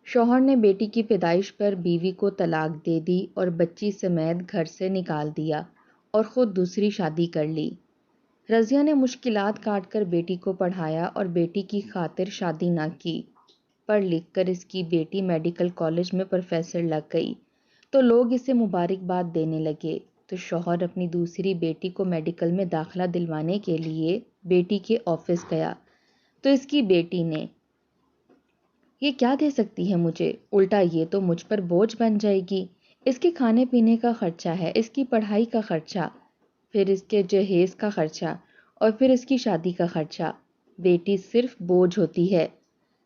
شوہر نے بیٹی کی پیدائش پر بیوی کو طلاق دے دی اور بچی سمیت گھر سے نکال دیا اور خود دوسری شادی کر لی۔ رضیہ نے مشکلات کاٹ کر بیٹی کو پڑھایا اور بیٹی کی خاطر شادی نہ کی۔ پڑھ لکھ کر اس کی بیٹی میڈیکل کالج میں پروفیسر لگ گئی تو لوگ اسے مبارکباد دینے لگے، تو شوہر اپنی دوسری بیٹی کو میڈیکل میں داخلہ دلوانے کے لیے بیٹی کے آفس گیا تو اس کی بیٹی نے یہ کیا دے سکتی ہے مجھے، الٹا یہ تو مجھ پر بوجھ بن جائے گی، اس کے کھانے پینے کا خرچہ ہے، اس کی پڑھائی کا خرچہ، پھر اس کے جہیز کا خرچہ اور پھر اس کی شادی کا خرچہ۔ بیٹی صرف بوجھ ہوتی ہے،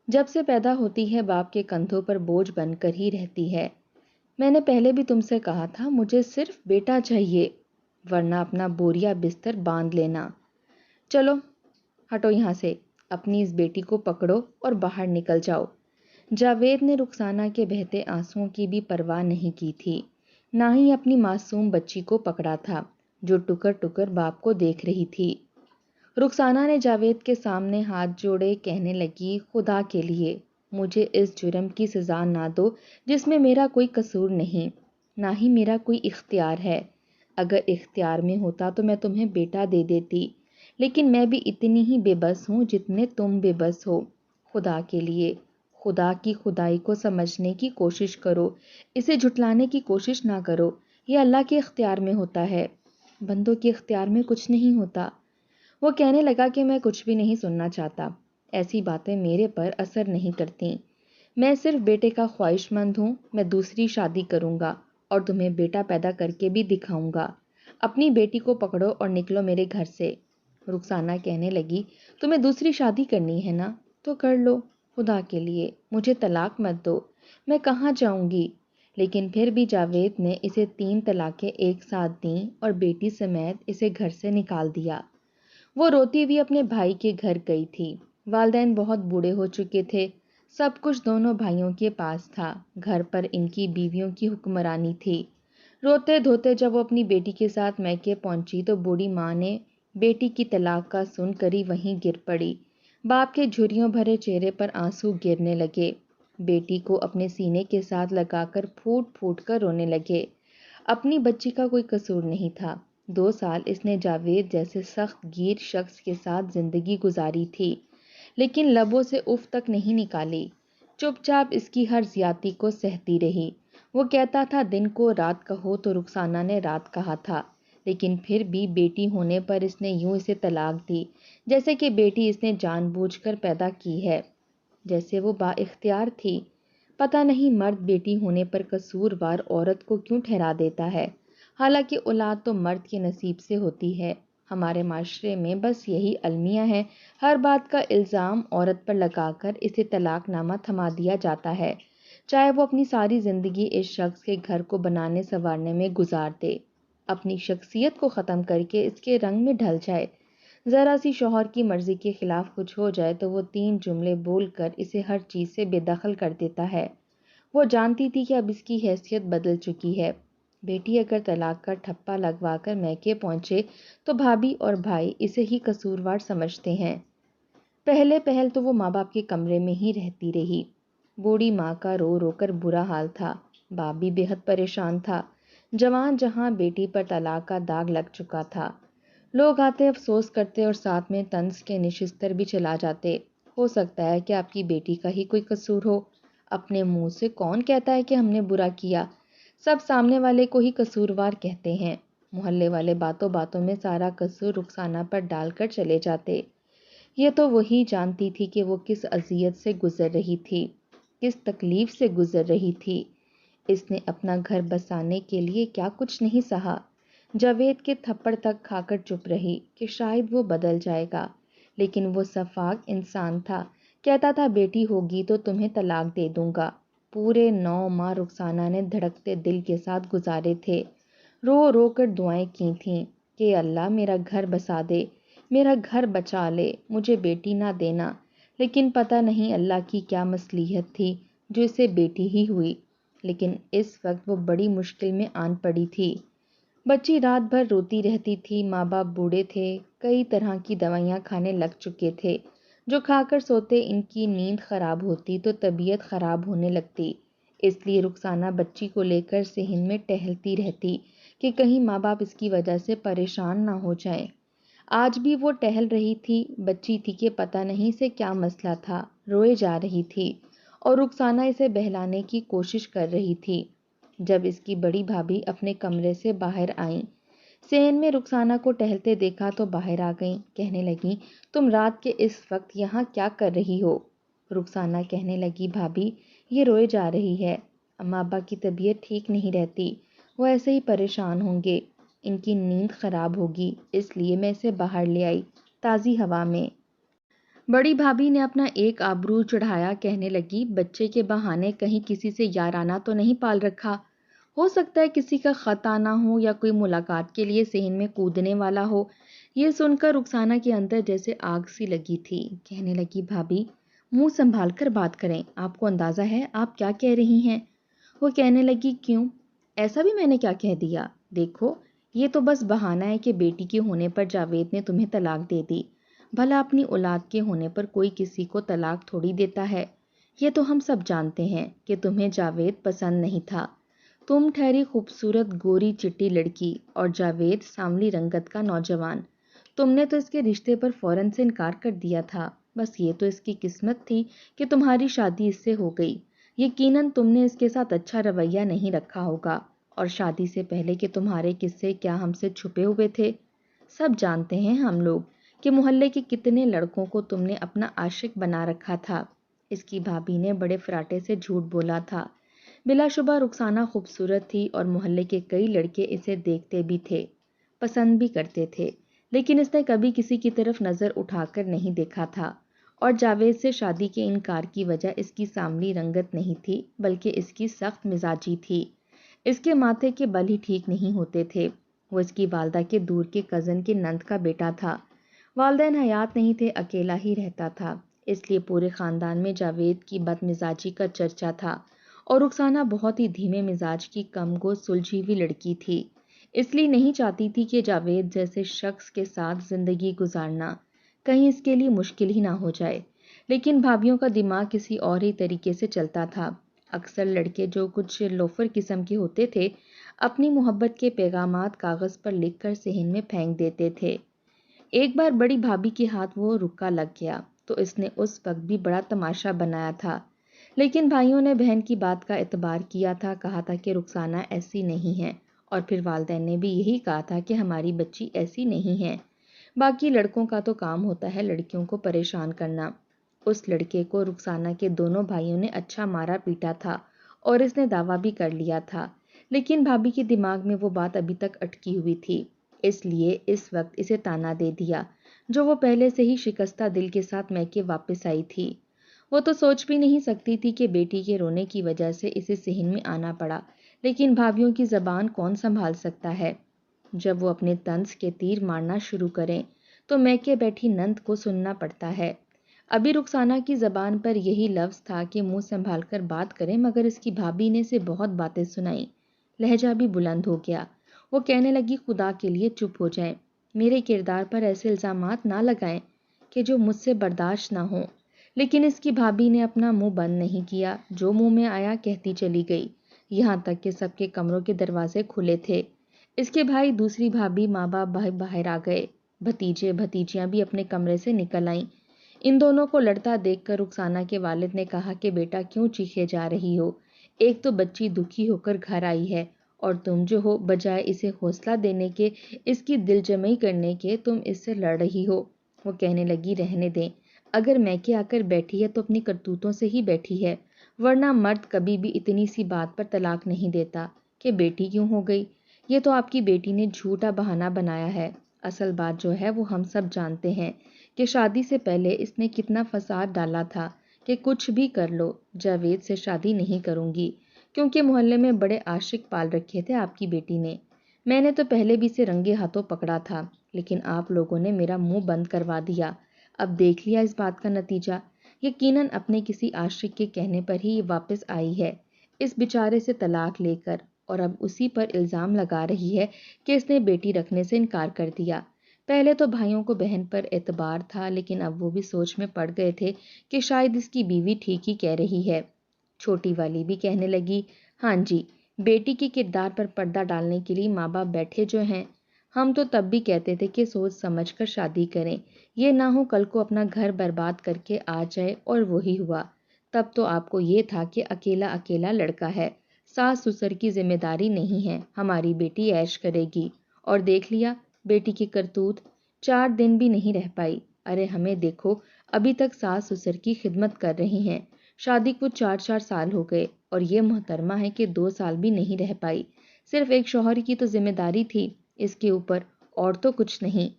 جب سے پیدا ہوتی ہے باپ کے کندھوں پر بوجھ بن کر ہی رہتی ہے۔ میں نے پہلے بھی تم سے کہا تھا مجھے صرف بیٹا چاہیے، ورنہ اپنا بوریا بستر باندھ لینا۔ چلو ہٹو یہاں سے، اپنی اس بیٹی کو پکڑو اور باہر نکل جاؤ۔ جاوید نے رخسانہ کے بہتے آنسوؤں کی بھی پرواہ نہیں کی تھی، نہ ہی اپنی معصوم بچی کو پکڑا تھا جو ٹکر ٹکر باپ کو دیکھ رہی تھی۔ رخسانہ نے جاوید کے سامنے ہاتھ جوڑے کہنے لگی، خدا کے لیے مجھے اس جرم کی سزا نہ دو جس میں میرا کوئی قصور نہیں، نہ ہی میرا کوئی اختیار ہے۔ اگر اختیار میں ہوتا تو میں تمہیں بیٹا دے دیتی، لیکن میں بھی اتنی ہی بے بس ہوں جتنے تم بے بس ہو۔ خدا کے لیے خدا کی خدائی کو سمجھنے کی کوشش کرو، اسے جھٹلانے کی کوشش نہ کرو، یہ اللہ کے اختیار میں ہوتا ہے، بندوں کے اختیار میں کچھ نہیں ہوتا۔ وہ کہنے لگا کہ میں کچھ بھی نہیں سننا چاہتا، ایسی باتیں میرے پر اثر نہیں کرتیں، میں صرف بیٹے کا خواہش مند ہوں، میں دوسری شادی کروں گا اور تمہیں بیٹا پیدا کر کے بھی دکھاؤں گا۔ اپنی بیٹی کو پکڑو اور نکلو میرے گھر سے۔ رخسانہ کہنے لگی، تمہیں دوسری شادی کرنی ہے نا تو کر لو، خدا کے لیے مجھے طلاق مت دو، میں کہاں جاؤں گی؟ لیکن پھر بھی جاوید نے اسے 3 طلاقیں ایک ساتھ دیں اور بیٹی سمیت اسے گھر سے نکال دیا۔ وہ روتی ہوئی اپنے بھائی کے گھر گئی تھی۔ والدین بہت بوڑھے ہو چکے تھے، سب کچھ دونوں بھائیوں کے پاس تھا، گھر پر ان کی بیویوں کی حکمرانی تھی۔ روتے دھوتے جب وہ اپنی بیٹی کے ساتھ میکے پہنچی تو بوڑھی ماں نے بیٹی کی طلاق کا سن کر ہی وہیں گر پڑی۔ باپ کے جھریوں بھرے چہرے پر آنسو گرنے لگے، بیٹی کو اپنے سینے کے ساتھ لگا کر پھوٹ پھوٹ کر رونے لگے۔ اپنی بچی کا کوئی قصور نہیں تھا، 2 سال اس نے جاوید جیسے سخت گیر شخص کے ساتھ زندگی گزاری تھی، لیکن لبوں سے اف تک نہیں نکالی، چپ چاپ اس کی ہر زیادتی کو سہتی رہی۔ وہ کہتا تھا دن کو رات کہو تو رخسانہ نے رات کہا تھا، لیکن پھر بھی بیٹی ہونے پر اس نے یوں اسے طلاق دی جیسے کہ بیٹی اس نے جان بوجھ کر پیدا کی ہے، جیسے وہ با اختیار تھی۔ پتہ نہیں مرد بیٹی ہونے پر قصوروار عورت کو کیوں ٹھہرا دیتا ہے، حالانکہ اولاد تو مرد کے نصیب سے ہوتی ہے۔ ہمارے معاشرے میں بس یہی المیہ ہے، ہر بات کا الزام عورت پر لگا کر اسے طلاق نامہ تھما دیا جاتا ہے، چاہے وہ اپنی ساری زندگی اس شخص کے گھر کو بنانے سنوارنے میں گزار دے، اپنی شخصیت کو ختم کر کے اس کے رنگ میں ڈھل جائے۔ ذرا سی شوہر کی مرضی کے خلاف کچھ ہو جائے تو وہ 3 جملے بول کر اسے ہر چیز سے بے دخل کر دیتا ہے۔ وہ جانتی تھی کہ اب اس کی حیثیت بدل چکی ہے، بیٹی اگر طلاق کا ٹھپا لگوا کر میکے پہنچے تو بھابھی اور بھائی اسے ہی قصوروار سمجھتے ہیں۔ پہل تو وہ ماں باپ کے کمرے میں ہی رہتی رہی۔ بوڑھی ماں کا رو رو کر برا حال تھا، باپ بھی بے حد پریشان تھا، جوان جہاں بیٹی پر طلاق کا داغ لگ چکا تھا۔ لوگ آتے افسوس کرتے اور ساتھ میں طنز کے نشستر بھی چلا جاتے، ہو سکتا ہے کہ آپ کی بیٹی کا ہی کوئی قصور ہو، اپنے منہ سے کون کہتا ہے کہ ہم نے برا کیا، سب سامنے والے کو ہی قصوروار کہتے ہیں، محلے والے باتوں باتوں میں سارا قصور رخسانہ پر ڈال کر چلے جاتے۔ یہ تو وہی جانتی تھی کہ وہ کس اذیت سے گزر رہی تھی، کس تکلیف سے گزر رہی تھی۔ اس نے اپنا گھر بسانے کے لیے کیا کچھ نہیں سہا، جاوید کے تھپڑ تک کھا کر چپ رہی کہ شاید وہ بدل جائے گا، لیکن وہ سفاک انسان تھا، کہتا تھا بیٹی ہوگی تو تمہیں طلاق دے دوں گا۔ پورے 9 ماہ رخسانہ نے دھڑکتے دل کے ساتھ گزارے تھے، رو رو کر دعائیں کی تھیں کہ اللہ میرا گھر بسا دے، میرا گھر بچا لے، مجھے بیٹی نہ دینا، لیکن پتہ نہیں اللہ کی کیا مصلحت تھی جو اسے بیٹی ہی ہوئی۔ لیکن اس وقت وہ بڑی مشکل میں آن پڑی تھی، بچی رات بھر روتی رہتی تھی، ماں باپ بوڑھے تھے، کئی طرح کی دوائیاں کھانے لگ چکے تھے، جو کھا کر سوتے ان کی نیند خراب ہوتی تو طبیعت خراب ہونے لگتی۔ اس لیے رخسانہ بچی کو لے کر صحن میں ٹہلتی رہتی کہ کہیں ماں باپ اس کی وجہ سے پریشان نہ ہو جائیں۔ آج بھی وہ ٹہل رہی تھی، بچی تھی کہ پتہ نہیں سے کیا مسئلہ تھا، روئے جا رہی تھی اور رخسانہ اسے بہلانے کی کوشش کر رہی تھی۔ جب اس کی بڑی بھابھی اپنے کمرے سے باہر آئیں، صحن میں رخسانہ کو ٹہلتے دیکھا تو باہر آ گئیں، کہنے لگیں تم رات کے اس وقت یہاں کیا کر رہی ہو؟ رخسانہ کہنے لگی بھابھی یہ روئے جا رہی ہے، اماں ابا کی طبیعت ٹھیک نہیں رہتی، وہ ایسے ہی پریشان ہوں گے، ان کی نیند خراب ہوگی، اس لیے میں اسے باہر لے آئی تازی ہوا میں۔ بڑی بھابھی نے اپنا ایک آبرو چڑھایا، کہنے لگی بچے کے بہانے کہیں کسی سے یارانہ تو نہیں پال رکھا؟ ہو سکتا ہے کسی کا خط آنا ہو یا کوئی ملاقات کے لیے صحن میں کودنے والا ہو۔ یہ سن کر رخسانہ کے اندر جیسے آگ سی لگی تھی، کہنے لگی بھابھی منہ سنبھال کر بات کریں، آپ کو اندازہ ہے آپ کیا کہہ رہی ہیں؟ وہ کہنے لگی کیوں؟ ایسا بھی میں نے کیا کہہ دیا؟ دیکھو یہ تو بس بہانہ ہے کہ بیٹی کے ہونے پر جاوید نے تمہیں طلاق دے دی، بھلا اپنی اولاد کے ہونے پر کوئی کسی کو طلاق تھوڑی دیتا ہے۔ یہ تو ہم سب جانتے ہیں کہ تمہیں جاوید پسند نہیں تھا، تم ٹھہری خوبصورت گوری چٹی لڑکی اور جاوید سانولی رنگت کا نوجوان، تم نے تو اس کے رشتے پر فوراً سے انکار کر دیا تھا۔ بس یہ تو اس کی قسمت تھی کہ تمہاری شادی اس سے ہو گئی، یقیناً تم نے اس کے ساتھ اچھا رویہ نہیں رکھا ہوگا، اور شادی سے پہلے کہ تمہارے قصے کیا ہم سے چھپے ہوئے تھے، سب جانتے ہیں ہم لوگ کہ محلے کے کتنے لڑکوں کو تم نے اپنا عاشق بنا رکھا تھا۔ اس کی بھابھی نے بڑے فراٹے سے جھوٹ بولا تھا۔ بلا شبہ رخسانہ خوبصورت تھی اور محلے کے کئی لڑکے اسے دیکھتے بھی تھے، پسند بھی کرتے تھے، لیکن اس نے کبھی کسی کی طرف نظر اٹھا کر نہیں دیکھا تھا، اور جاوید سے شادی کے انکار کی وجہ اس کی سانولی رنگت نہیں تھی بلکہ اس کی سخت مزاجی تھی۔ اس کے ماتھے کے بل ہی ٹھیک نہیں ہوتے تھے۔ وہ اس کی والدہ کے دور کے کزن کے نند کا بیٹا تھا، والدین حیات نہیں تھے، اکیلا ہی رہتا تھا، اس لیے پورے خاندان میں جاوید کی بد مزاجی کا چرچا تھا، اور رخسانہ بہت ہی دھیمے مزاج کی کم گو سلجھی ہوئی لڑکی تھی، اس لیے نہیں چاہتی تھی کہ جاوید جیسے شخص کے ساتھ زندگی گزارنا کہیں اس کے لیے مشکل ہی نہ ہو جائے۔ لیکن بھابھیوں کا دماغ کسی اور ہی طریقے سے چلتا تھا۔ اکثر لڑکے جو کچھ لوفر قسم کے ہوتے تھے، اپنی محبت کے پیغامات کاغذ پر لکھ کر صحن میں پھینک دیتے تھے۔ ایک بار بڑی بھابھی کے ہاتھ وہ رکا لگ گیا تو اس نے اس وقت بھی بڑا تماشا بنایا تھا، لیکن بھائیوں نے بہن کی بات کا اعتبار کیا تھا، کہا تھا کہ رخسانہ ایسی نہیں ہے، اور پھر والدین نے بھی یہی کہا تھا کہ ہماری بچی ایسی نہیں ہے۔ باقی لڑکوں کا تو کام ہوتا ہے لڑکیوں کو پریشان کرنا۔ اس لڑکے کو رخسانہ کے دونوں بھائیوں نے اچھا مارا پیٹا تھا اور اس نے دعویٰ بھی کر لیا تھا، لیکن بھابھی کے دماغ میں وہ بات ابھی تک اٹکی ہوئی تھی، اس لیے اس وقت اسے تانا دے دیا، جو وہ پہلے سے ہی شکستہ دل کے ساتھ میکے واپس آئی تھی۔ وہ تو سوچ بھی نہیں سکتی تھی کہ بیٹی کے رونے کی وجہ سے اسے صحن میں آنا پڑا، لیکن بھابھیوں کی زبان کون سنبھال سکتا ہے؟ جب وہ اپنے طنز کے تیر مارنا شروع کریں تو میکے بیٹھی نند کو سننا پڑتا ہے۔ ابھی رخسانہ کی زبان پر یہی لفظ تھا کہ منہ سنبھال کر بات کریں، مگر اس کی بھابھی نے اسے بہت باتیں سنائیں، لہجہ بھی بلند ہو گیا۔ وہ کہنے لگی خدا کے لیے چپ ہو جائیں، میرے کردار پر ایسے الزامات نہ لگائیں کہ جو مجھ سے برداشت نہ ہوں۔ لیکن اس کی بھابھی نے اپنا منہ بند نہیں کیا، جو منہ میں آیا کہتی چلی گئی، یہاں تک کہ سب کے کمروں کے دروازے کھلے تھے۔ اس کے بھائی، دوسری بھابھی، ماں باپ باہر آ گئے، بھتیجے بھتیجیاں بھی اپنے کمرے سے نکل آئیں۔ ان دونوں کو لڑتا دیکھ کر رخسانہ کے والد نے کہا کہ بیٹا کیوں چیخے جا رہی ہو؟ ایک تو بچی دکھی ہو کر گھر آئی ہے اور تم جو ہو بجائے اسے حوصلہ دینے کے، اس کی دل جمعی کرنے کے، تم اس سے لڑ رہی ہو۔ وہ کہنے لگی رہنے دیں، اگر میکے آ کر بیٹھی ہے تو اپنی کرتوتوں سے ہی بیٹھی ہے، ورنہ مرد کبھی بھی اتنی سی بات پر طلاق نہیں دیتا کہ بیٹی کیوں ہو گئی۔ یہ تو آپ کی بیٹی نے جھوٹا بہانہ بنایا ہے، اصل بات جو ہے وہ ہم سب جانتے ہیں کہ شادی سے پہلے اس نے کتنا فساد ڈالا تھا کہ کچھ بھی کر لو جاوید سے شادی نہیں کروں گی، کیونکہ محلے میں بڑے عاشق پال رکھے تھے آپ کی بیٹی نے۔ میں نے تو پہلے بھی اسے رنگے ہاتھوں پکڑا تھا، لیکن آپ لوگوں نے میرا منہ بند کروا دیا، اب دیکھ لیا اس بات کا نتیجہ۔ یقیناً اپنے کسی عاشق کے کہنے پر ہی یہ واپس آئی ہے اس بیچارے سے طلاق لے کر، اور اب اسی پر الزام لگا رہی ہے کہ اس نے بیٹی رکھنے سے انکار کر دیا۔ پہلے تو بھائیوں کو بہن پر اعتبار تھا، لیکن اب وہ بھی سوچ میں پڑ گئے تھے کہ شاید اس کی بیوی ٹھیک ہی کہہ رہی ہے۔ چھوٹی والی بھی کہنے لگی، ہاں جی، بیٹی کے کردار پر پردہ ڈالنے کے لیے ماں باپ بیٹھے جو ہیں، ہم تو تب بھی کہتے تھے کہ سوچ سمجھ کر شادی کریں، یہ نہ ہو کل کو اپنا گھر برباد کر کے آ جائے، اور وہی ہوا۔ تب تو آپ کو یہ تھا کہ اکیلا اکیلا لڑکا ہے، ساس سسر کی ذمہ داری نہیں ہے، ہماری بیٹی عیش کرے گی، اور دیکھ لیا بیٹی کی کرتوت، 4 دن بھی نہیں رہ پائی۔ ارے ہمیں دیکھو، ابھی تک ساس سسر کی خدمت کر رہی ہیں، شادی کو 4 ہو گئے، اور یہ محترمہ ہے کہ 2 سال بھی نہیں رہ پائی۔ صرف ایک شوہر کی تو ذمہ داری تھی، اس کے اوپر اور تو کچھ نہیں۔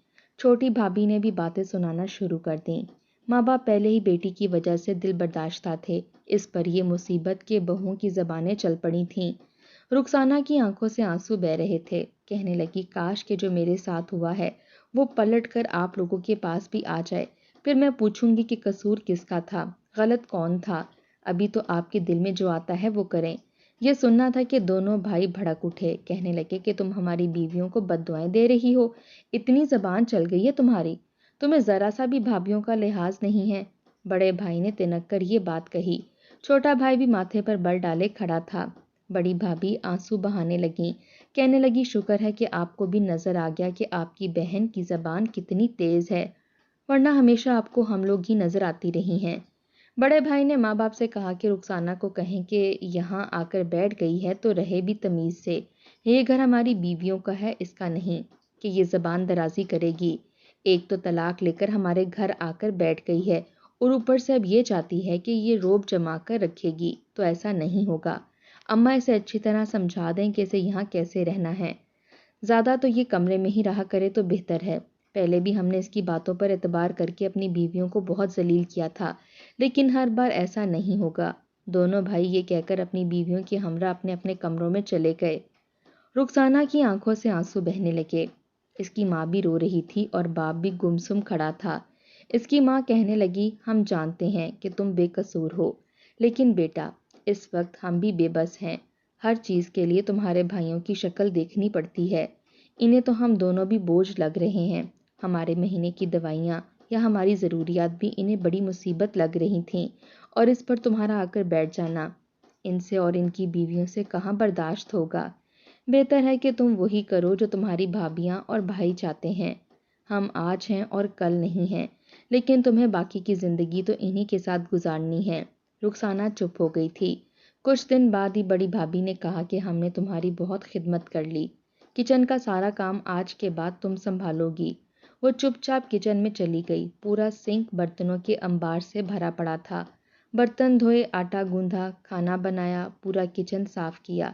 چھوٹی بھابھی نے بھی باتیں سنانا شروع کر دیں۔ ماں باپ پہلے ہی بیٹی کی وجہ سے دل برداشتہ تھے، اس پر یہ مصیبت کے بہوؤں کی زبانیں چل پڑی تھیں۔ رخسانہ کی آنکھوں سے آنسو بہہ رہے تھے، کہنے لگی، کاش کہ جو میرے ساتھ ہوا ہے وہ پلٹ کر آپ لوگوں کے پاس بھی آ جائے، پھر میں پوچھوں گی کہ قصور کس کا تھا، غلط کون تھا۔ ابھی تو آپ کے دل میں جو آتا ہے وہ کریں۔ یہ سننا تھا کہ دونوں بھائی بھڑک اٹھے، کہنے لگے کہ تم ہماری بیویوں کو بد دعائیں دے رہی ہو، اتنی زبان چل گئی ہے تمہاری، تمہیں ذرا سا بھی بھابھیوں کا لحاظ نہیں ہے۔ بڑے بھائی نے تنک کر یہ بات کہی، چھوٹا بھائی بھی ماتھے پر بل ڈالے کھڑا تھا۔ بڑی بھابھی آنسو بہانے لگیں، کہنے لگی، شکر ہے کہ آپ کو بھی نظر آ گیا کہ آپ کی بہن کی زبان کتنی تیز ہے، ورنہ ہمیشہ آپ کو ہم لوگ ہی نظر آتی رہی ہیں۔ بڑے بھائی نے ماں باپ سے کہا کہ رخسانہ کو کہیں کہ یہاں آ کر بیٹھ گئی ہے تو رہے بھی تمیز سے، یہ گھر ہماری بیویوں کا ہے، اس کا نہیں کہ یہ زبان درازی کرے گی۔ ایک تو طلاق لے کر ہمارے گھر آ کر بیٹھ گئی ہے، اور اوپر سے اب یہ چاہتی ہے کہ یہ روب جما کر رکھے گی، تو ایسا نہیں ہوگا۔ اماں اسے اچھی طرح سمجھا دیں کہ اسے یہاں کیسے رہنا ہے، زیادہ تو یہ کمرے میں ہی رہا کرے تو بہتر ہے۔ پہلے بھی ہم نے اس کی باتوں پر اعتبار کر کے اپنی بیویوں کو بہت ذلیل کیا تھا، لیکن ہر بار ایسا نہیں ہوگا۔ دونوں بھائی یہ کہہ کر اپنی بیویوں کے ہمراہ اپنے اپنے کمروں میں چلے گئے۔ رخسانہ کی آنکھوں سے آنسو بہنے لگے، اس کی ماں بھی رو رہی تھی اور باپ بھی گمسم کھڑا تھا۔ اس کی ماں کہنے لگی، ہم جانتے ہیں کہ تم بے قصور ہو، لیکن بیٹا اس وقت ہم بھی بے بس ہیں، ہر چیز کے لیے تمہارے بھائیوں کی شکل دیکھنی پڑتی ہے، انہیں تو ہم دونوں بھی بوجھ لگ رہے ہیں، ہمارے مہینے کی دوائیاں یا ہماری ضروریات بھی انہیں بڑی مصیبت لگ رہی تھیں، اور اس پر تمہارا آ کر بیٹھ جانا ان سے اور ان کی بیویوں سے کہاں برداشت ہوگا۔ بہتر ہے کہ تم وہی کرو جو تمہاری بھابیاں اور بھائی چاہتے ہیں۔ ہم آج ہیں اور کل نہیں ہیں، لیکن تمہیں باقی کی زندگی تو انہی کے ساتھ گزارنی ہے۔ رخسانہ چپ ہو گئی تھی۔ کچھ دن بعد ہی بڑی بھابھی نے کہا کہ ہم نے تمہاری بہت خدمت کر لی، کچن کا سارا کام آج کے بعد تم سنبھالو گی۔ وہ چپ چاپ کچن میں چلی گئی، پورا سنک برتنوں کے انبار سے بھرا پڑا تھا، برتن دھوئے، آٹا گوندھا، کھانا بنایا، پورا کچن صاف کیا۔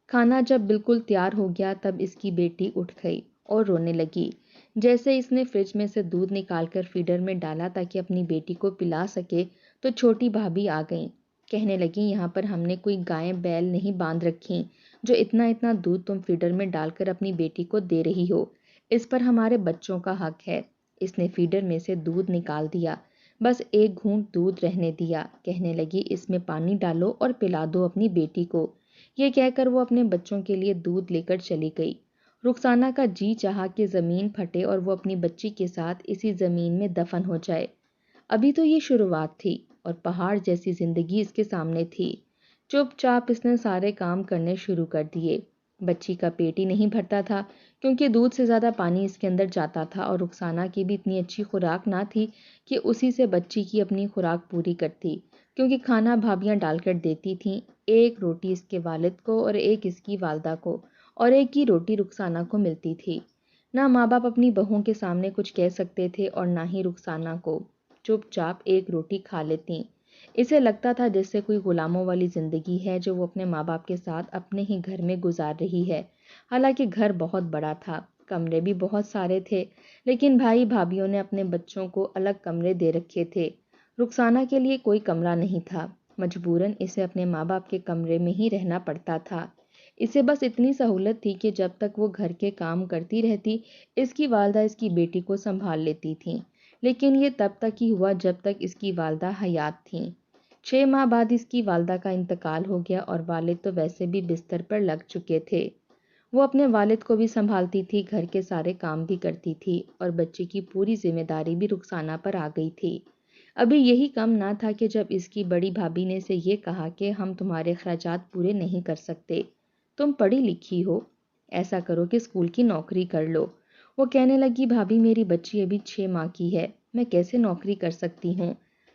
کھانا جب بالکل تیار ہو گیا تب اس کی بیٹی اٹھ گئی اور رونے لگی۔ جیسے اس نے فریج میں سے دودھ نکال کر فیڈر میں ڈالا تاکہ اپنی بیٹی کو پلا سکے، تو چھوٹی بھابھی آ گئیں، کہنے لگیں، یہاں پر ہم نے کوئی گائیں بیل نہیں باندھ رکھی جو اتنا اتنا دودھ تم فیڈر میں ڈال کر اپنی بیٹی کو دے رہی ہو، اس پر ہمارے بچوں کا حق ہے۔ اس نے فیڈر میں سے دودھ نکال دیا، بس ایک گھونٹ دودھ رہنے دیا، کہنے لگی، اس میں پانی ڈالو اور پلا دو اپنی بیٹی کو۔ یہ کہہ کر وہ اپنے بچوں کے لیے دودھ لے کر چلی گئی۔ رخسانہ کا جی چاہا کہ زمین پھٹے اور وہ اپنی بچی کے ساتھ اسی زمین میں دفن ہو جائے۔ ابھی تو یہ شروعات تھی اور پہاڑ جیسی زندگی اس کے سامنے تھی۔ چپ چاپ اس نے سارے کام کرنے شروع کر دیے۔ بچی کا پیٹ ہی نہیں بھرتا تھا کیونکہ دودھ سے زیادہ پانی اس کے اندر جاتا تھا، اور رخسانہ کی بھی اتنی اچھی خوراک نہ تھی کہ اسی سے بچی کی اپنی خوراک پوری کرتی، کیونکہ کھانا بھابیاں ڈال کر دیتی تھیں، ایک روٹی اس کے والد کو اور ایک اس کی والدہ کو، اور ایک ہی روٹی رخسانہ کو ملتی تھی۔ نہ ماں باپ اپنی بہوؤں کے سامنے کچھ کہہ سکتے تھے اور نہ ہی رخسانہ کو، چپ چاپ ایک روٹی کھا لیتی۔ اسے لگتا تھا جیسے کوئی غلاموں والی زندگی ہے جو وہ اپنے ماں باپ کے ساتھ اپنے ہی گھر میں گزار رہی ہے۔ حالانکہ گھر بہت بڑا تھا، کمرے بھی بہت سارے تھے، لیکن بھائی بھابھیوں نے اپنے بچوں کو الگ کمرے دے رکھے تھے۔ رخسانہ کے لیے کوئی کمرہ نہیں تھا، مجبوراً اسے اپنے ماں باپ کے کمرے میں ہی رہنا پڑتا تھا۔ اسے بس اتنی سہولت تھی کہ جب تک وہ گھر کے کام کرتی رہتی، اس کی والدہ اس کی بیٹی کو سنبھال لیتی تھیں، لیکن یہ تب تک ہی ہوا جب تک اس کی والدہ حیات تھیں۔ 6 ماہ بعد اس کی والدہ کا انتقال ہو گیا اور والد تو ویسے بھی بستر پر لگ چکے تھے۔ وہ اپنے والد کو بھی سنبھالتی تھی، گھر کے سارے کام بھی کرتی تھی اور بچے کی پوری ذمہ داری بھی رخسانہ پر آ گئی تھی۔ ابھی یہی کم نہ تھا کہ جب اس کی بڑی بھابھی نے اسے یہ کہا کہ ہم تمہارے اخراجات پورے نہیں کر سکتے، تم پڑھی لکھی ہو، ایسا کرو کہ اسکول کی نوکری کر لو۔ وہ کہنے لگی بھابھی میری بچی ابھی 6 ماہ کی ہے، میں کیسے نوکری کر سکتی ہوں؟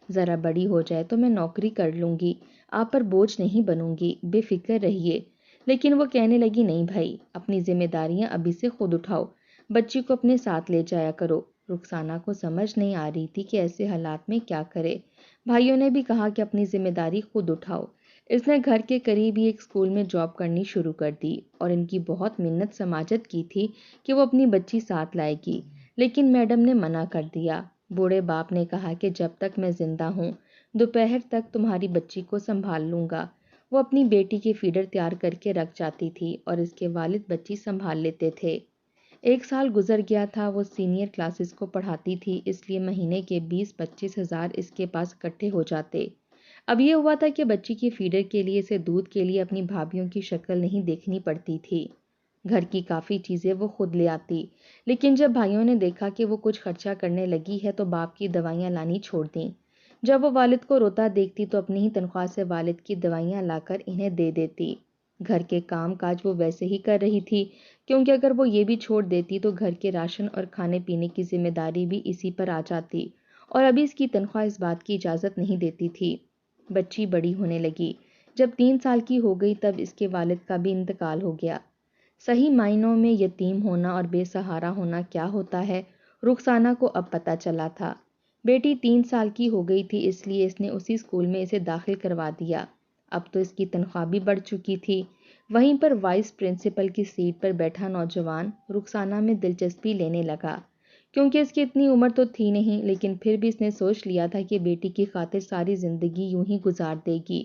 ذرا بڑی ہو جائے تو میں نوکری کر لوں گی، آپ پر بوجھ نہیں بنوں گی، بے فکر رہیے۔ لیکن وہ کہنے لگی نہیں بھائی، اپنی ذمہ داریاں ابھی سے خود اٹھاؤ، بچی کو اپنے ساتھ لے جایا کرو۔ رخسانہ کو سمجھ نہیں آ رہی تھی کہ ایسے حالات میں کیا کرے۔ بھائیوں نے بھی کہا کہ اپنی ذمہ داری خود اٹھاؤ۔ اس نے گھر کے قریب ہی ایک اسکول میں جاب کرنی شروع کر دی اور ان کی بہت منت سماجت کی تھی کہ وہ اپنی بچی ساتھ لائے گی، لیکن میڈم نے منع کر دیا۔ بوڑھے باپ نے کہا کہ جب تک میں زندہ ہوں دوپہر تک تمہاری بچی کو سنبھال لوں گا۔ وہ اپنی بیٹی کے فیڈر تیار کر کے رکھ جاتی تھی اور اس کے والد بچی سنبھال لیتے تھے۔ 1 سال گزر گیا تھا، وہ سینئر کلاسز کو پڑھاتی تھی، اس لیے مہینے کے 20-25 ہزار اس کے پاس اکٹھے ہو جاتے۔ اب یہ ہوا تھا کہ بچی کی فیڈر کے لیے اسے دودھ کے لیے اپنی بھابھیوں کی شکل نہیں دیکھنی پڑتی تھی۔ گھر کی کافی چیزیں وہ خود لے آتی، لیکن جب بھائیوں نے دیکھا کہ وہ کچھ خرچہ کرنے لگی ہے تو باپ کی دوائیاں لانی چھوڑ دیں۔ جب وہ والد کو روتا دیکھتی تو اپنی ہی تنخواہ سے والد کی دوائیاں لا کر انہیں دے دیتی۔ گھر کے کام کاج وہ ویسے ہی کر رہی تھی، کیونکہ اگر وہ یہ بھی چھوڑ دیتی تو گھر کے راشن اور کھانے پینے کی ذمہ داری بھی اسی پر آ جاتی، اور ابھی اس کی تنخواہ اس بات کی اجازت نہیں دیتی تھی۔ بچی بڑی ہونے لگی۔ جب 3 سال کی ہو گئی تب اس کے والد کا بھی انتقال ہو گیا۔ صحیح معنوں میں یتیم ہونا اور بے سہارا ہونا کیا ہوتا ہے، رخسانہ کو اب پتہ چلا تھا۔ بیٹی 3 سال کی ہو گئی تھی، اس لیے اس نے اسی اسکول میں اسے داخل کروا دیا۔ اب تو اس کی تنخواہ بھی بڑھ چکی تھی۔ وہیں پر وائس پرنسپل کی سیٹ پر بیٹھا نوجوان رخسانہ میں دلچسپی لینے لگا، کیونکہ اس کی اتنی عمر تو تھی نہیں، لیکن پھر بھی اس نے سوچ لیا تھا کہ بیٹی کی خاطر ساری زندگی یوں ہی گزار دے گی،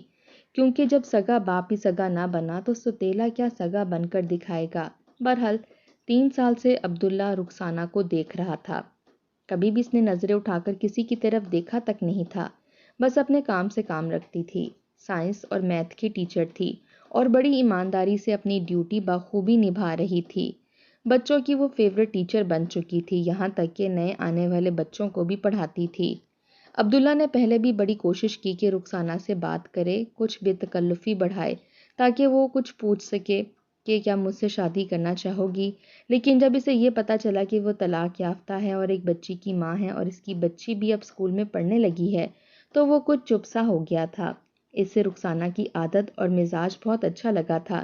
کیونکہ جب سگا باپ ہی سگا نہ بنا تو ستیلا کیا سگا بن کر دکھائے گا۔ بہرحال 3 سال سے عبداللہ رخسانہ کو دیکھ رہا تھا۔ کبھی بھی اس نے نظریں اٹھا کر کسی کی طرف دیکھا تک نہیں تھا، بس اپنے کام سے کام رکھتی تھی۔ سائنس اور میتھ کی ٹیچر تھی اور بڑی ایمانداری سے اپنی ڈیوٹی بخوبی نبھا رہی تھی۔ بچوں کی وہ فیورٹ ٹیچر بن چکی تھی، یہاں تک کہ نئے آنے والے بچوں کو بھی پڑھاتی تھی۔ عبداللہ نے پہلے بھی بڑی کوشش کی کہ رخسانہ سے بات کرے، کچھ بے تکلفی بڑھائے تاکہ وہ کچھ پوچھ سکے کہ کیا مجھ سے شادی کرنا چاہو گی، لیکن جب اسے یہ پتا چلا کہ وہ طلاق یافتہ ہے اور ایک بچی کی ماں ہے اور اس کی بچی بھی اب اسکول میں پڑھنے لگی ہے تو وہ کچھ چپ سا ہو گیا تھا۔ اس سے رخسانہ کی عادت اور مزاج بہت اچھا لگا تھا،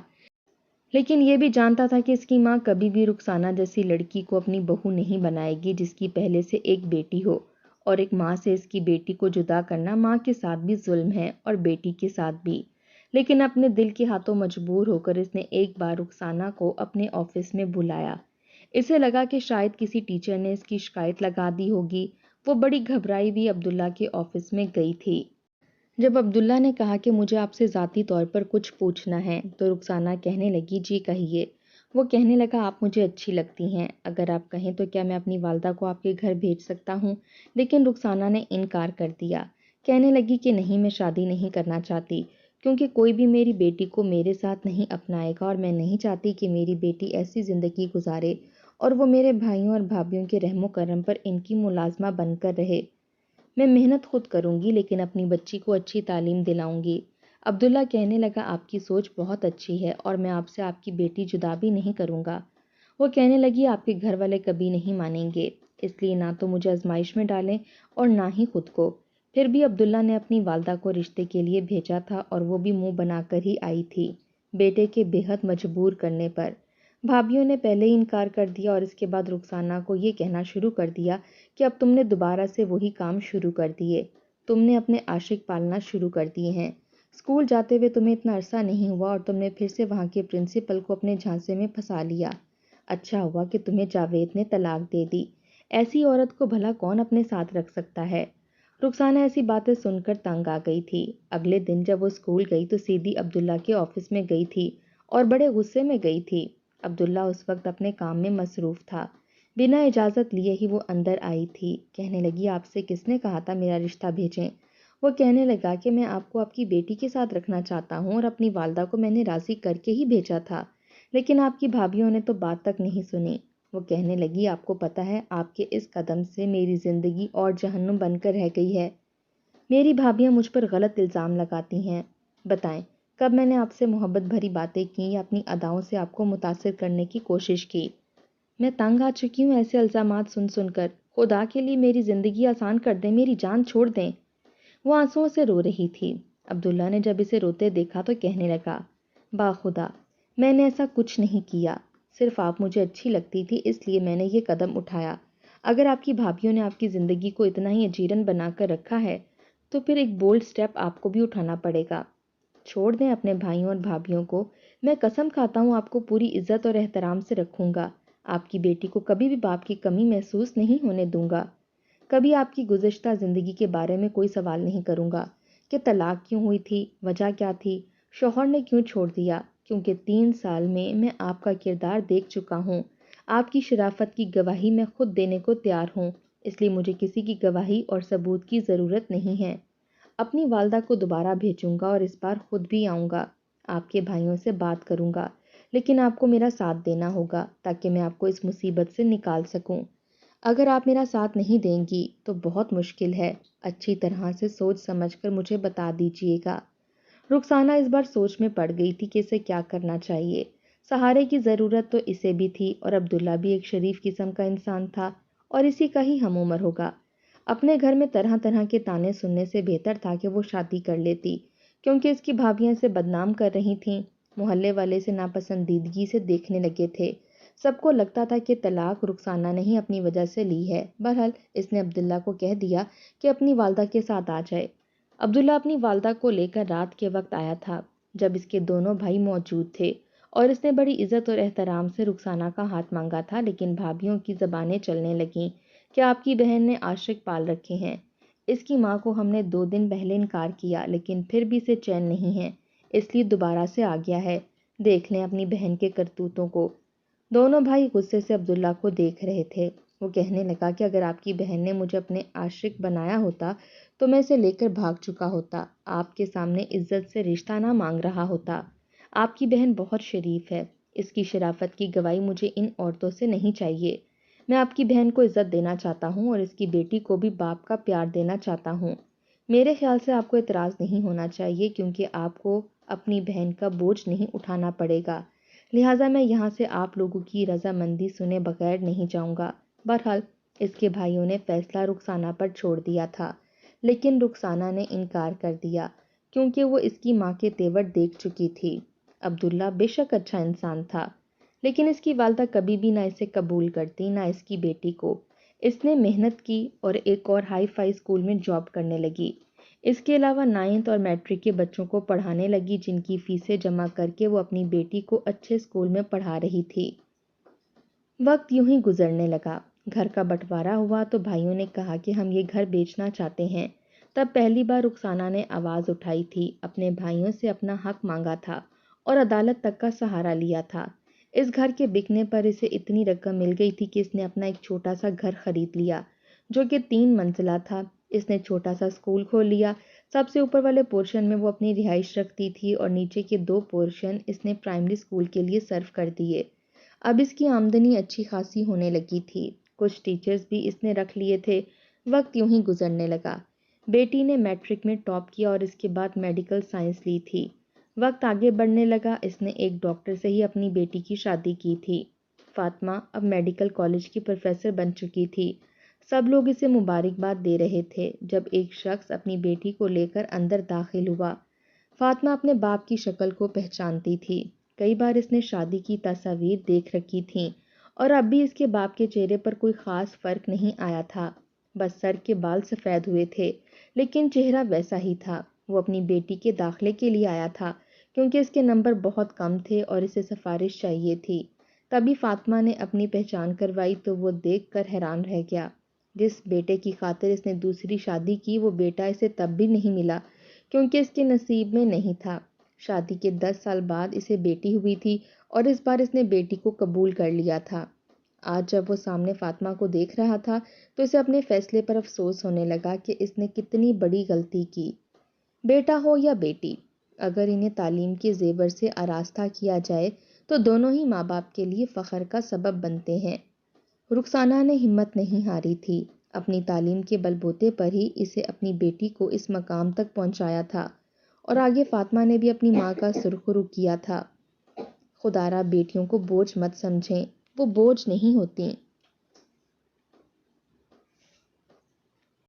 لیکن یہ بھی جانتا تھا کہ اس کی ماں کبھی بھی رخسانہ جیسی لڑکی کو اپنی بہو نہیں بنائے گی جس کی پہلے سے ایک بیٹی ہو، اور ایک ماں سے اس کی بیٹی کو جدا کرنا ماں کے ساتھ بھی ظلم ہے اور بیٹی کے ساتھ بھی۔ لیکن اپنے دل کے ہاتھوں مجبور ہو کر اس نے ایک بار رخسانہ کو اپنے آفس میں بلایا۔ اسے لگا کہ شاید کسی ٹیچر نے اس کی شکایت لگا دی ہوگی۔ وہ بڑی گھبرائی ہوئی عبداللہ کے آفس میں گئی تھی۔ جب عبداللہ نے کہا کہ مجھے آپ سے ذاتی طور پر کچھ پوچھنا ہے تو رخسانہ کہنے لگی جی کہیے۔ وہ کہنے لگا آپ مجھے اچھی لگتی ہیں، اگر آپ کہیں تو کیا میں اپنی والدہ کو آپ کے گھر بھیج سکتا ہوں؟ لیکن رخسانہ نے انکار کر دیا، کہنے لگی کہ نہیں، میں شادی نہیں کرنا چاہتی، کیونکہ کوئی بھی میری بیٹی کو میرے ساتھ نہیں اپنائے گا اور میں نہیں چاہتی کہ میری بیٹی ایسی زندگی گزارے اور وہ میرے بھائیوں اور بھابھیوں کے رحم و کرم پر ان کی ملازمہ بن کر رہے۔ میں محنت خود کروں گی لیکن اپنی بچی کو اچھی تعلیم دلاؤں گی۔ عبداللہ کہنے لگا آپ کی سوچ بہت اچھی ہے اور میں آپ سے آپ کی بیٹی جدا بھی نہیں کروں گا۔ وہ کہنے لگی آپ کے گھر والے کبھی نہیں مانیں گے، اس لیے نہ تو مجھے آزمائش میں ڈالیں اور نہ ہی خود کو۔ پھر بھی عبداللہ نے اپنی والدہ کو رشتے کے لیے بھیجا تھا اور وہ بھی منہ بنا کر ہی آئی تھی، بیٹے کے بے حد مجبور کرنے پر۔ بھابھیوں نے پہلے ہی انکار کر دیا اور اس کے بعد رخسانہ کو یہ کہنا شروع کر دیا کہ اب تم نے دوبارہ سے وہی کام شروع کر دیے، تم نے اپنے عاشق پالنا شروع کر دیے ہیں۔ اسکول جاتے ہوئے تمہیں اتنا عرصہ نہیں ہوا اور تم نے پھر سے وہاں کے پرنسپل کو اپنے جھانسے میں پھنسا لیا۔ اچھا ہوا کہ تمہیں جاوید نے طلاق دے دی، ایسی عورت کو بھلا کون اپنے ساتھ رکھ سکتا ہے؟ رخسانہ ایسی باتیں سن کر تنگ آ گئی تھی۔ اگلے دن جب وہ اسکول گئی تو سیدھی عبداللہ کے آفس میں گئی تھی اور بڑے غصے میں گئی تھی۔ عبداللہ اس وقت اپنے کام میں مصروف تھا، بنا اجازت لیے ہی وہ اندر آئی تھی۔ کہنے لگی آپ سے کس نے کہا تھا میرا رشتہ بھیجیں؟ وہ کہنے لگا کہ میں آپ کو آپ کی بیٹی کے ساتھ رکھنا چاہتا ہوں اور اپنی والدہ کو میں نے راضی کر کے ہی بھیجا تھا، لیکن آپ کی بھابھیوں نے تو بات تک نہیں سنی۔ وہ کہنے لگی آپ کو پتہ ہے آپ کے اس قدم سے میری زندگی اور جہنم بن کر رہ گئی ہے۔ میری بھابھیاں مجھ پر غلط الزام لگاتی ہیں۔ بتائیں کب میں نے آپ سے محبت بھری باتیں کی یا اپنی اداؤں سے آپ کو متاثر کرنے کی کوشش کی؟ میں تنگ آ چکی ہوں ایسے الزامات سن سن کر۔ خدا کے لیے میری زندگی آسان کر دیں، میری جان چھوڑ دیں۔ وہ آنسوؤں سے رو رہی تھی۔ عبداللہ نے جب اسے روتے دیکھا تو کہنے لگا، باخدا میں نے ایسا کچھ نہیں کیا، صرف آپ مجھے اچھی لگتی تھی اس لیے میں نے یہ قدم اٹھایا۔ اگر آپ کی بھابھیوں نے آپ کی زندگی کو اتنا ہی اجیرن بنا کر رکھا ہے تو پھر ایک بولڈ سٹیپ آپ کو بھی اٹھانا پڑے گا۔ چھوڑ دیں اپنے بھائیوں اور بھابھیوں کو، میں قسم کھاتا ہوں آپ کو پوری عزت اور احترام سے رکھوں گا۔ آپ کی بیٹی کو کبھی بھی باپ کی کمی محسوس نہیں ہونے دوں گا۔ کبھی آپ کی گزشتہ زندگی کے بارے میں کوئی سوال نہیں کروں گا کہ طلاق کیوں ہوئی تھی، وجہ کیا تھی، شوہر نے کیوں چھوڑ دیا، کیونکہ 3 سال میں آپ کا کردار دیکھ چکا ہوں۔ آپ کی شرافت کی گواہی میں خود دینے کو تیار ہوں، اس لیے مجھے کسی کی گواہی اور ثبوت کی ضرورت نہیں ہے۔ اپنی والدہ کو دوبارہ بھیجوں گا اور اس بار خود بھی آؤں گا، آپ کے بھائیوں سے بات کروں گا، لیکن آپ کو میرا ساتھ دینا ہوگا تاکہ میں آپ کو اس مصیبت سے نکال سکوں۔ اگر آپ میرا ساتھ نہیں دیں گی تو بہت مشکل ہے، اچھی طرح سے سوچ سمجھ کر مجھے بتا دیجیے گا۔ رخسانہ اس بار سوچ میں پڑ گئی تھی کہ اسے کیا کرنا چاہیے۔ سہارے کی ضرورت تو اسے بھی تھی اور عبداللہ بھی ایک شریف قسم کا انسان تھا اور اسی کا ہی ہم عمر ہوگا۔ اپنے گھر میں طرح طرح کے طعنے سننے سے بہتر تھا کہ وہ شادی کر لیتی، کیونکہ اس کی بھابھیاں اسے بدنام کر رہی تھیں، محلے والے اسے ناپسندیدگی سے دیکھنے لگے تھے، سب کو لگتا تھا کہ طلاق رخسانہ نے ہی اپنی وجہ سے لی ہے۔ بہرحال اس نے عبداللہ کو کہہ دیا کہ اپنی والدہ کے ساتھ آ جائے۔ عبداللہ اپنی والدہ کو لے کر رات کے وقت آیا تھا جب اس کے دونوں بھائی موجود تھے اور اس نے بڑی عزت اور احترام سے رخسانہ کا ہاتھ مانگا تھا، لیکن بھابھیوں کی زبانیں چلنے لگیں کہ آپ کی بہن نے عاشق پال رکھے ہیں۔ اس کی ماں کو ہم نے 2 دن پہلے انکار کیا لیکن پھر بھی اسے چین نہیں ہے، اس لیے دوبارہ سے آ گیا ہے، دیکھ لیں اپنی بہن کے کرتوتوں کو۔ دونوں بھائی غصے سے عبداللہ کو دیکھ رہے تھے۔ وہ کہنے لگا کہ اگر آپ کی بہن نے مجھے اپنے عاشق بنایا ہوتا تو میں اسے لے کر بھاگ چکا ہوتا، آپ کے سامنے عزت سے رشتہ نہ مانگ رہا ہوتا۔ آپ کی بہن بہت شریف ہے، اس کی شرافت کی گواہی مجھے ان عورتوں سے نہیں چاہیے۔ میں آپ کی بہن کو عزت دینا چاہتا ہوں اور اس کی بیٹی کو بھی باپ کا پیار دینا چاہتا ہوں۔ میرے خیال سے آپ کو اعتراض نہیں ہونا چاہیے کیونکہ آپ کو اپنی بہن کا بوجھ نہیں اٹھانا پڑے گا، لہٰذا میں یہاں سے آپ لوگوں کی رضامندی سنے بغیر نہیں جاؤں گا۔ بہرحال اس کے بھائیوں نے فیصلہ رخسانہ پر چھوڑ دیا تھا، لیکن رخسانہ نے انکار کر دیا کیونکہ وہ اس کی ماں کے تیور دیکھ چکی تھی۔ عبداللہ بے شک اچھا انسان تھا، لیکن اس کی والدہ کبھی بھی نہ اسے قبول کرتی نہ اس کی بیٹی کو۔ اس نے محنت کی اور ایک اور ہائی فائی اسکول میں جاب کرنے لگی۔ اس کے علاوہ 9th اور میٹرک کے بچوں کو پڑھانے لگی جن کی فیسیں جمع کر کے وہ اپنی بیٹی کو اچھے اسکول میں پڑھا رہی تھی۔ وقت یوں ہی گزرنے لگا۔ گھر کا بٹوارا ہوا تو بھائیوں نے کہا کہ ہم یہ گھر بیچنا چاہتے ہیں۔ تب پہلی بار رخسانہ نے آواز اٹھائی تھی، اپنے بھائیوں سے اپنا حق مانگا تھا اور عدالت تک کا سہارا لیا تھا۔ اس گھر کے بکنے پر اسے اتنی رقم مل گئی تھی کہ اس نے اپنا ایک چھوٹا سا گھر خرید لیا جو کہ 3 منزلہ تھا۔ اس نے چھوٹا سا اسکول کھول لیا، سب سے اوپر والے پورشن میں وہ اپنی رہائش رکھتی تھی اور نیچے کے 2 پورشن اس نے پرائمری اسکول کے لیے صرف کر دیے۔ اب اس کی آمدنی اچھی خاصی ہونے لگی تھی، کچھ ٹیچرز بھی اس نے رکھ لیے تھے۔ وقت یوں ہی گزرنے لگا۔ بیٹی نے میٹرک میں ٹاپ کیا اور اس کے بعد میڈیکل سائنس لی تھی۔ وقت آگے بڑھنے لگا، اس نے ایک ڈاکٹر سے ہی اپنی بیٹی کی شادی کی تھی۔ فاطمہ اب میڈیکل کالج کی پروفیسر بن چکی تھی۔ سب لوگ اسے مبارکباد دے رہے تھے جب ایک شخص اپنی بیٹی کو لے کر اندر داخل ہوا۔ فاطمہ اپنے باپ کی شکل کو پہچانتی تھی، کئی بار اس نے شادی کی تصاویر دیکھ رکھی تھیں اور اب بھی اس کے باپ کے چہرے پر کوئی خاص فرق نہیں آیا تھا، بس سر کے بال سفید ہوئے تھے لیکن چہرہ ویسا ہی تھا۔ وہ اپنی بیٹی کے داخلے کے لیے آیا تھا کیونکہ اس کے نمبر بہت کم تھے اور اسے سفارش چاہیے تھی۔ تبھی فاطمہ نے اپنی پہچان کروائی تو وہ دیکھ کر حیران رہ گیا۔ جس بیٹے کی خاطر اس نے دوسری شادی کی وہ بیٹا اسے تب بھی نہیں ملا کیونکہ اس کے نصیب میں نہیں تھا۔ شادی کے 10 سال بعد اسے بیٹی ہوئی تھی اور اس بار اس نے بیٹی کو قبول کر لیا تھا۔ آج جب وہ سامنے فاطمہ کو دیکھ رہا تھا تو اسے اپنے فیصلے پر افسوس ہونے لگا کہ اس نے کتنی بڑی غلطی کی۔ بیٹا ہو یا بیٹی، اگر انہیں تعلیم کے زیور سے آراستہ کیا جائے تو دونوں ہی ماں باپ کے لیے فخر کا سبب بنتے ہیں۔ رخسانہ نے ہمت نہیں ہاری تھی، اپنی تعلیم کے بل بوتے پر ہی اسے اپنی بیٹی کو اس مقام تک پہنچایا تھا، اور آگے فاطمہ نے بھی اپنی ماں کا سرخرو کیا تھا۔ خدا را بیٹیوں کو بوجھ مت سمجھیں، وہ بوجھ نہیں ہوتیں،